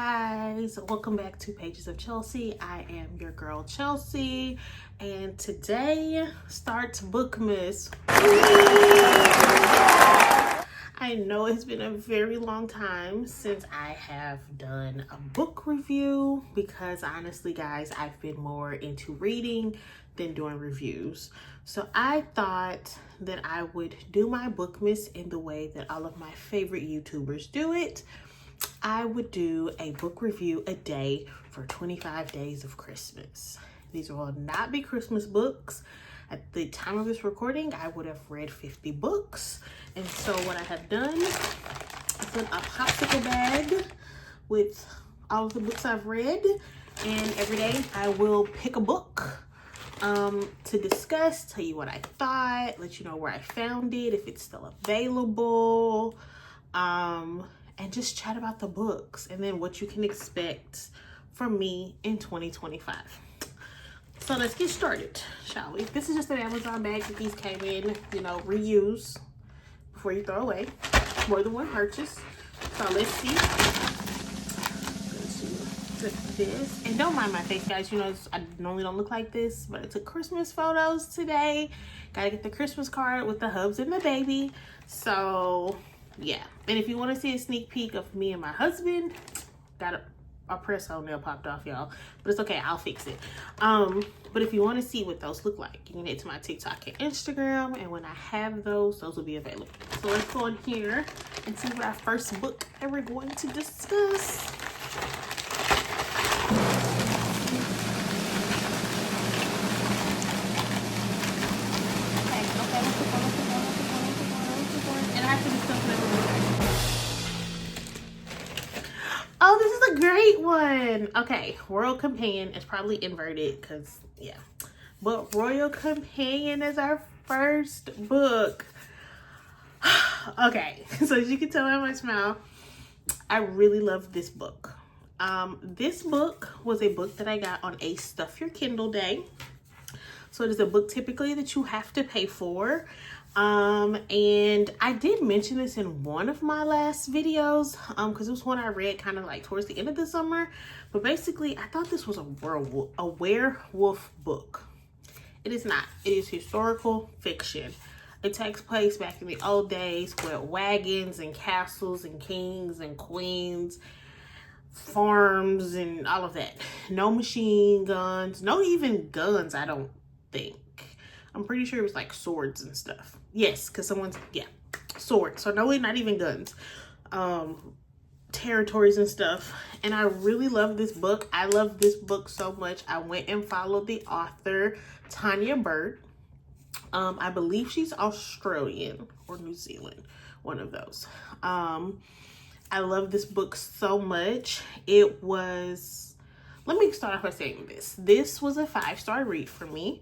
guys, welcome back to Pages of Chelsea. I am your girl Chelsea, and today starts Bookmas. I know it's been a very long time since I have done a book review because honestly guys, I've been more into reading than doing reviews. So I thought that I would do my Bookmas in the way that all of my favorite YouTubers do it. I would do a book review a day for 25 days of Christmas. These will not be Christmas books. At the time of this recording, I would have read 50 books. And so what I have done is in a popsicle bag with all of the books I've read. And every day I will pick a book to discuss, tell you what I thought, let you know where I found it, if it's still available, and just chat about the books and then what you can expect from me in 2025. So let's get started, shall we? This is just an Amazon bag that these came in, you know, reuse before you throw away. More than one purchase. So let's see. Let's do this. And don't mind my face, guys. You know, I normally don't look like this, but I took Christmas photos today. Gotta get the Christmas card with the hubs and the baby. So yeah, and if you want to see a sneak peek of me and my husband, got a press-on nail popped off, y'all, but it's okay, I'll fix it. But if you want to see what those look like, you can head to my TikTok and Instagram, and when I have those will be available. So let's go in here and see what our first book that we're going to discuss. Oh, this is a great one. Okay, Royal Companion is probably inverted because, yeah. But Royal Companion is our first book. Okay, so as you can tell by my smile, I really love this book. This book was a book that I got on a Stuff Your Kindle day. So it is a book typically that you have to pay for. And I did mention this in one of my last videos, because it was one I read kind of like towards the end of the summer. But basically, I thought this was a werewolf book. It is not. It is historical fiction. It takes place back in the old days with wagons and castles and kings and queens, farms and all of that. No machine guns, no even guns, I don't think. I'm pretty sure it was like swords and stuff. Yes, because swords. So no, not even guns. Territories and stuff. And I really love this book. I love this book so much. I went and followed the author, Tanya Bird. I believe she's Australian or New Zealand, one of those. I love this book so much. It was, let me start off by saying this. This was a 5-star read for me.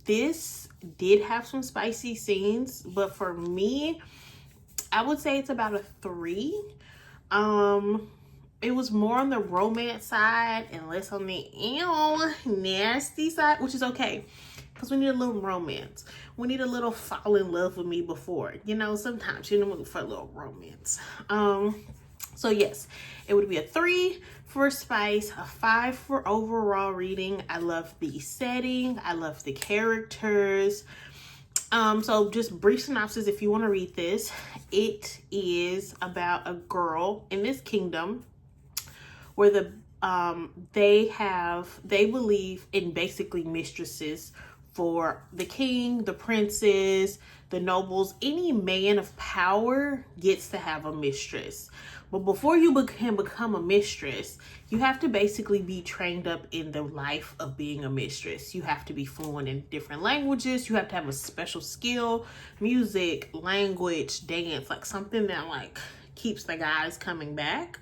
This did have some spicy scenes, but for me, I would say it's about a 3. It was more on the romance side and less on the nasty side, which is okay, because we need a little romance. We need a little fall in love with me before, you know, sometimes you're in the mood for a little romance. So yes, it would be a 3 for spice, a 5 for overall reading. I love the setting. I love the characters. So just brief synopsis if you want to read this. It is about a girl in this kingdom where they believe in basically mistresses for the king, the princes, the nobles. Any man of power gets to have a mistress. But before you can become a mistress, you have to basically be trained up in the life of being a mistress. You have to be fluent in different languages. You have to have a special skill, music, language, dance, like something that like keeps the guys coming back.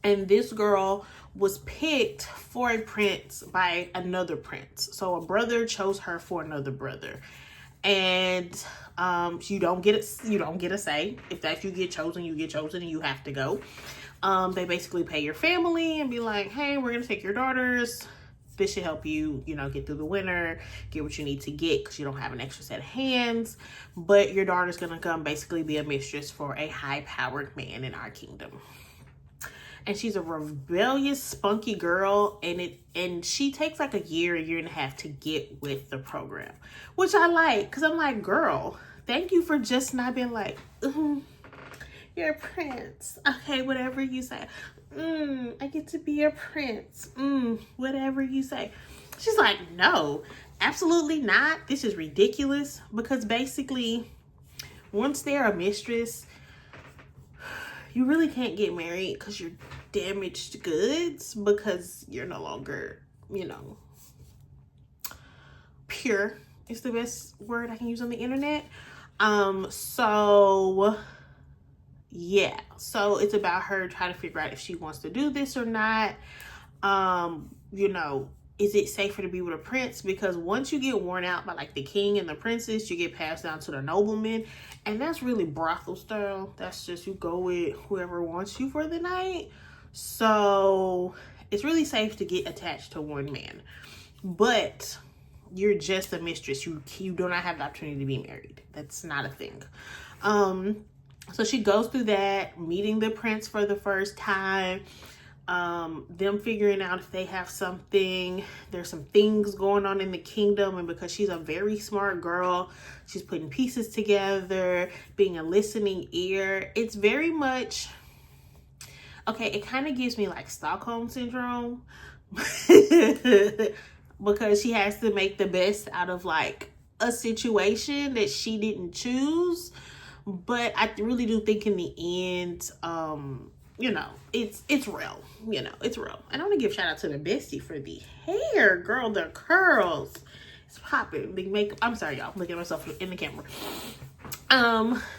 And this girl was picked for a prince by another prince. So a brother chose her for another brother. And you don't get a say. If you get chosen, you get chosen and you have to go. They basically pay your family and be like, hey, we're gonna take your daughters. This should help you, you know, get through the winter, get what you need to get because you don't have an extra set of hands. But your daughter's gonna come basically be a mistress for a high-powered man in our kingdom. and she's a rebellious, spunky girl, and she takes like a year and a half to get with the program, which I like, because I'm like, girl, thank you for just not being like, you're a prince. Okay, whatever you say. I get to be a prince. Whatever you say. She's like, no, absolutely not. This is ridiculous, because basically, once they're a mistress, you really can't get married because you're damaged goods, because you're no longer, you know, pure is the best word I can use on the internet. So yeah, so it's about her trying to figure out if she wants to do this or not. You know, is it safer to be with a prince? Because once you get worn out by like the king and the princess, you get passed down to the nobleman, and that's really brothel style. That's just, you go with whoever wants you for the night. So it's really safe to get attached to one man, but you're just a mistress. You do not have the opportunity to be married. That's not a thing. So she goes through that, meeting the prince for the first time, them figuring out if they have something. There's some things going on in the kingdom, and because she's a very smart girl, she's putting pieces together, being a listening ear. It's very much, okay, it kind of gives me like Stockholm syndrome, because she has to make the best out of like a situation that she didn't choose. But I really do think in the end, you know, it's real. You know, it's real. And I want to give shout out to the bestie for the hair, girl, the curls. It's popping. Big makeup. I'm sorry, y'all. I'm looking at myself in the camera.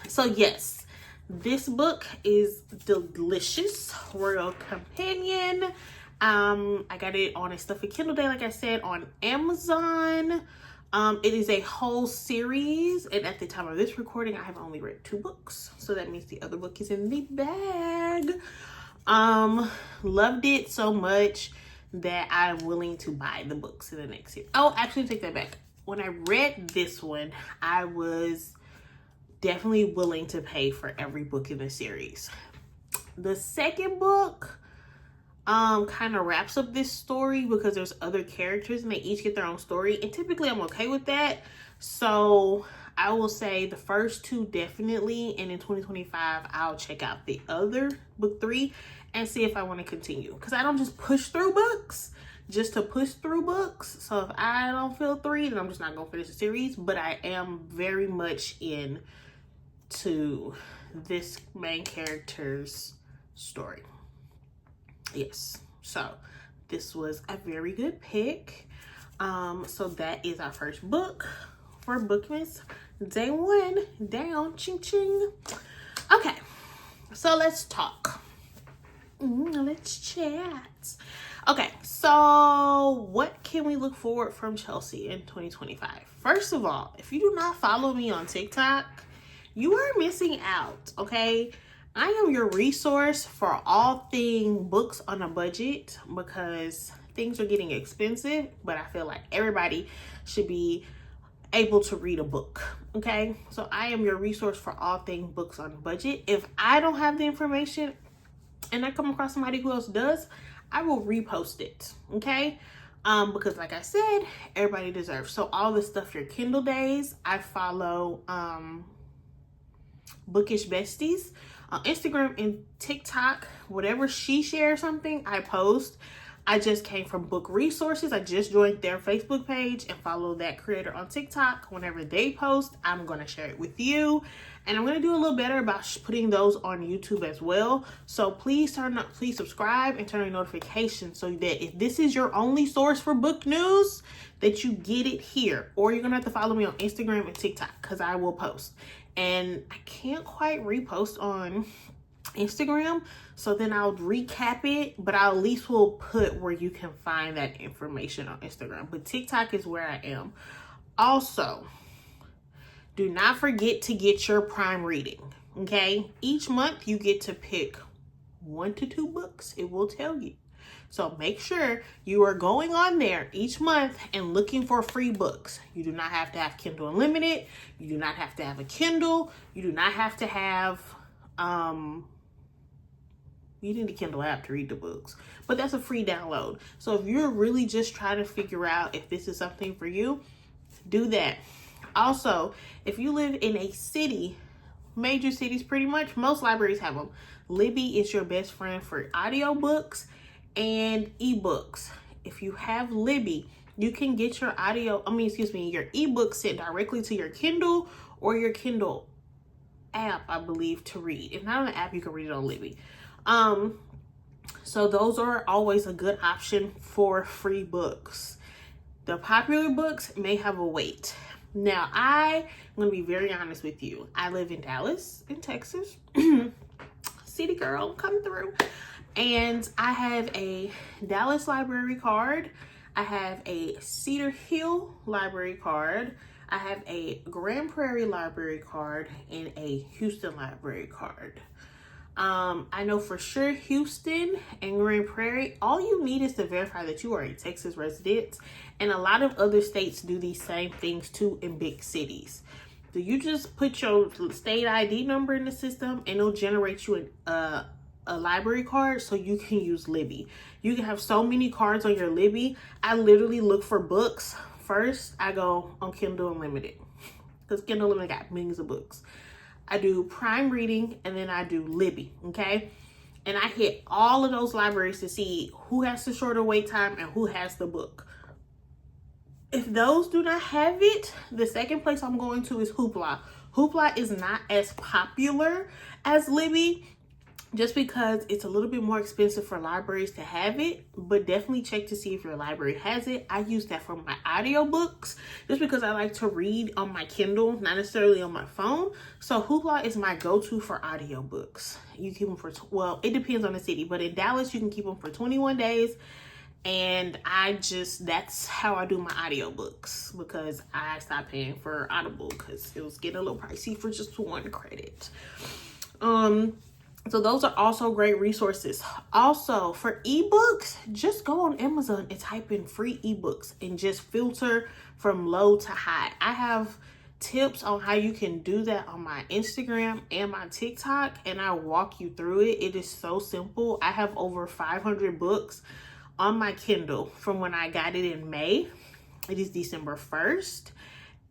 So yes, this book is delicious. Royal Companion. I got it on a Stuffy Kindle Day, like I said, on Amazon. It is a whole series, and at the time of this recording, I have only read 2 books, so that means the other book is in the bag. Loved it so much that I'm willing to buy the books in the next series. Oh, actually, take that back. When I read this one, I was definitely willing to pay for every book in the series. The second book kind of wraps up this story, because there's other characters and they each get their own story, and typically I'm okay with that. So I will say the first 2 definitely, and in 2025 I'll check out the other book 3 and see if I want to continue, because I don't just push through books just to push through books. So if I don't feel 3, then I'm just not gonna finish the series. But I am very much into this main character's story. Yes, so this was a very good pick. So that is our first book for Bookmas Day 1 down. Ching ching. Okay, so let's talk. Let's chat. Okay, so what can we look forward from Chelsea in 2025? First of all, if you do not follow me on TikTok, you are missing out, okay? I am your resource for all things books on a budget, because things are getting expensive, but I feel like everybody should be able to read a book, okay? So I am your resource for all things books on a budget. If I don't have the information and I come across somebody who else does, I will repost it, okay? Because like I said, everybody deserves. So all the stuff, your Kindle days, I follow Bookish Besties on Instagram and TikTok. Whatever she shares something, I post. I just came from Book Resources. I just joined their Facebook page and follow that creator on TikTok. Whenever they post, I'm going to share it with you. And I'm going to do a little better about putting those on YouTube as well. So please subscribe and turn on notifications, so that if this is your only source for book news, that you get it here. Or you're going to have to follow me on Instagram and TikTok, because I will post. And I can't quite repost on Instagram, so then I'll recap it, but I at least will put where you can find that information on Instagram. But TikTok is where I am. Also, do not forget to get your Prime reading, okay? Each month you get to pick 1 to 2 books. It will tell you. So make sure you are going on there each month and looking for free books. You do not have to have Kindle Unlimited. You do not have to have a Kindle. You do not have to have, You need a Kindle app to read the books, but that's a free download. So if you're really just trying to figure out if this is something for you, do that. Also, if you live in a city, major cities pretty much, most libraries have them. Libby is your best friend for audiobooks and ebooks. If you have Libby, you can get your your ebook sent directly to your Kindle or your Kindle app, I believe, to read. If not on the app, you can read it on Libby. So those are always a good option for free books. The popular books may have a wait. Now, I'm going to be very honest with you. I live in Dallas, in Texas. City girl, come through. And I have a Dallas library card. I have a Cedar Hill library card. I have a Grand Prairie library card and a Houston library card. I know for sure Houston and Grand Prairie, all you need is to verify that you are a Texas resident. And a lot of other states do these same things too in big cities. So you just put your state ID number in the system and it'll generate you a library card so you can use Libby. You can have so many cards on your Libby. I literally look for books. First, I go on Kindle Unlimited because Kindle Unlimited got millions of books. I do Prime Reading and then I do Libby, okay? And I hit all of those libraries to see who has the shorter wait time and who has the book. If those do not have it, the second place I'm going to is Hoopla. Hoopla is not as popular as Libby, just because it's a little bit more expensive for libraries to have it, but definitely check to see if your library has it. I use that for my audiobooks just because I like to read on my Kindle, not necessarily on my phone. So Hoopla is my go-to for audiobooks. You keep them for, well, it depends on the city, but in Dallas, you can keep them for 21 days. And that's how I do my audiobooks because I stopped paying for Audible because it was getting a little pricey for just one credit. So those are also great resources. Also, for ebooks, just go on Amazon and type in free ebooks and just filter from low to high. I have tips on how you can do that on my Instagram and my TikTok, and I walk you through it. It is so simple. I have over 500 books on my Kindle from when I got it in May. It is December 1st.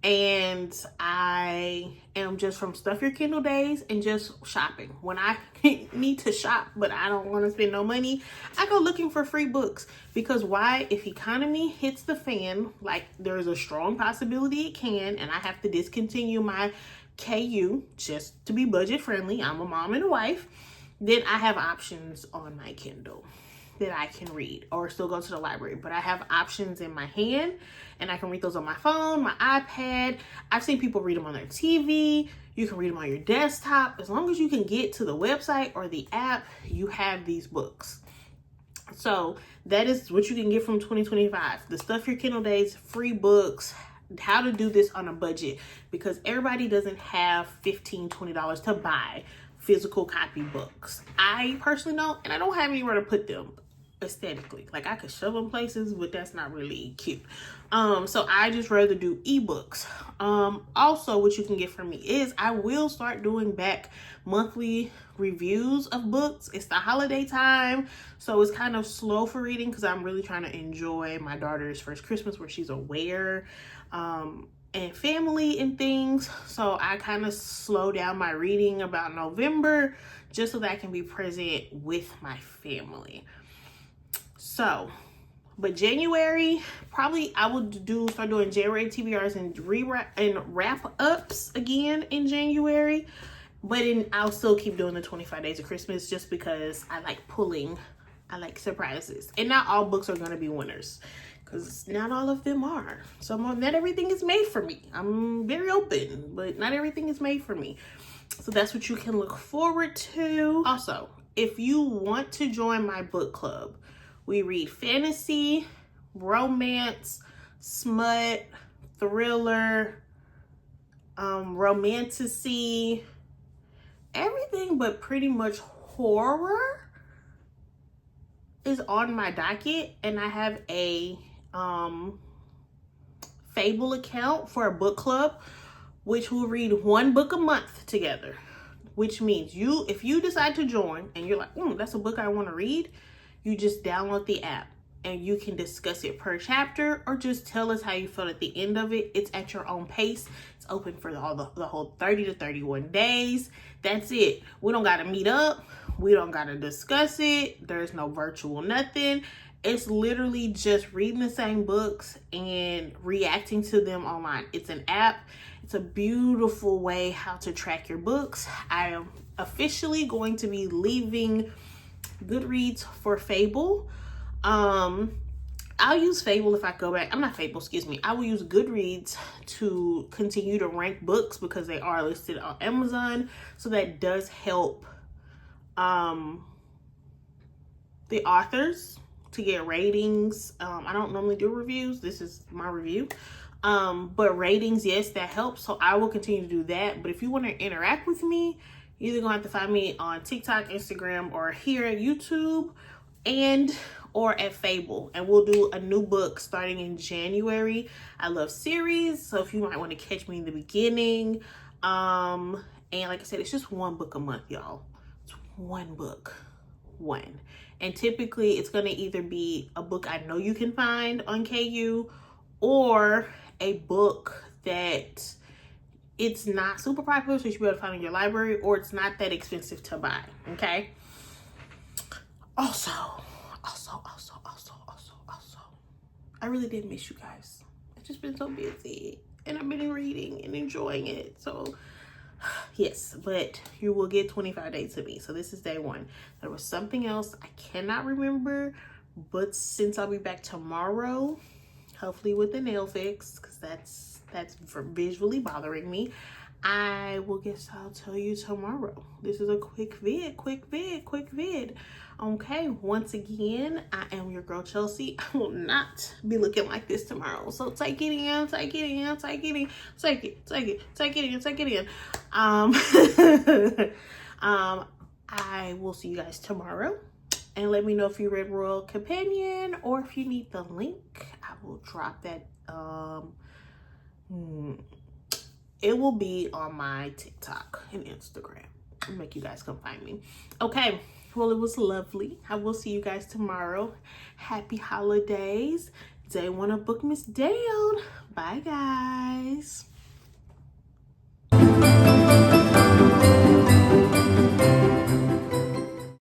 And I am just from Stuff Your Kindle days and just shopping. When I need to shop, but I don't want to spend no money, I go looking for free books. Because why? If economy hits the fan, like there's a strong possibility it can, and I have to discontinue my KU just to be budget friendly. I'm a mom and a wife. Then I have options on my Kindle that I can read or still go to the library, but I have options in my hand and I can read those on my phone, my iPad. I've seen people read them on their TV. You can read them on your desktop. As long as you can get to the website or the app, you have these books. So that is what you can get from 2025. The Stuff Your Kindle days, free books, how to do this on a budget, because everybody doesn't have $15, $20 to buy physical copy books. I personally don't, and I don't have anywhere to put them aesthetically. Like I could shove them places, but that's not really cute. So I just rather do ebooks. Also what you can get from me is I will start doing back monthly reviews of books. It's the holiday time, so it's kind of slow for reading because I'm really trying to enjoy my daughter's first Christmas where she's aware and family and things. So I kind of slow down my reading about November just so that I can be present with my family. So, but January, probably I will start doing January TBRs and wrap ups again in January. But I'll still keep doing the 25 days of Christmas just because I like surprises. And not all books are going to be winners, because not all of them are. So not everything is made for me. I'm very open, but not everything is made for me. So that's what you can look forward to. Also, if you want to join my book club, we read fantasy, romance, smut, thriller, romantasy, everything but pretty much horror is on my docket. And I have a Fable account for a book club, which will read one book a month together. which means if you decide to join and you're like, that's a book I want to read, you just download the app and you can discuss it per chapter or just tell us how you felt at the end of it. It's at your own pace. It's open for the whole 30 to 31 days. That's it. We don't got to meet up. We don't got to discuss it. There's no virtual nothing. It's literally just reading the same books and reacting to them online. It's an app. It's a beautiful way how to track your books. I am officially going to be leaving Goodreads for Fable. I'll use Fable if I go back. I'm not Fable, excuse me. I will use Goodreads to continue to rank books because they are listed on Amazon. So that does help the authors to get ratings. I don't normally do reviews. This is my review. But ratings, yes, that helps. So I will continue to do that. But if you want to interact with me, you're either going to have to find me on TikTok, Instagram, or here at YouTube or at Fable. And we'll do a new book starting in January. I love series. So if you might want to catch me in the beginning. And like I said, it's just one book a month, y'all. It's one book. One. And typically it's going to either be a book I know you can find on KU or a book that it's not super popular, so you should be able to find in your library, or it's not that expensive to buy. Okay. Also, I really did miss you guys. I've just been so busy and I've been reading and enjoying it. So yes, but you will get 25 days of me. So this is day one. There was something else I cannot remember, but since I'll be back tomorrow, hopefully with the nail fix, because that's visually bothering me, I'll tell you tomorrow. This is a quick vid. Okay, once again, I am your girl Chelsea. I will not be looking like this tomorrow. So take it in. I will see you guys tomorrow. And let me know if you read Royal Companion or if you need the link. I will drop that. It will be on my TikTok and Instagram. I'll make you guys come find me. Okay. Well, it was lovely. I will see you guys tomorrow. Happy holidays. Day one of Bookmas down. Bye, guys.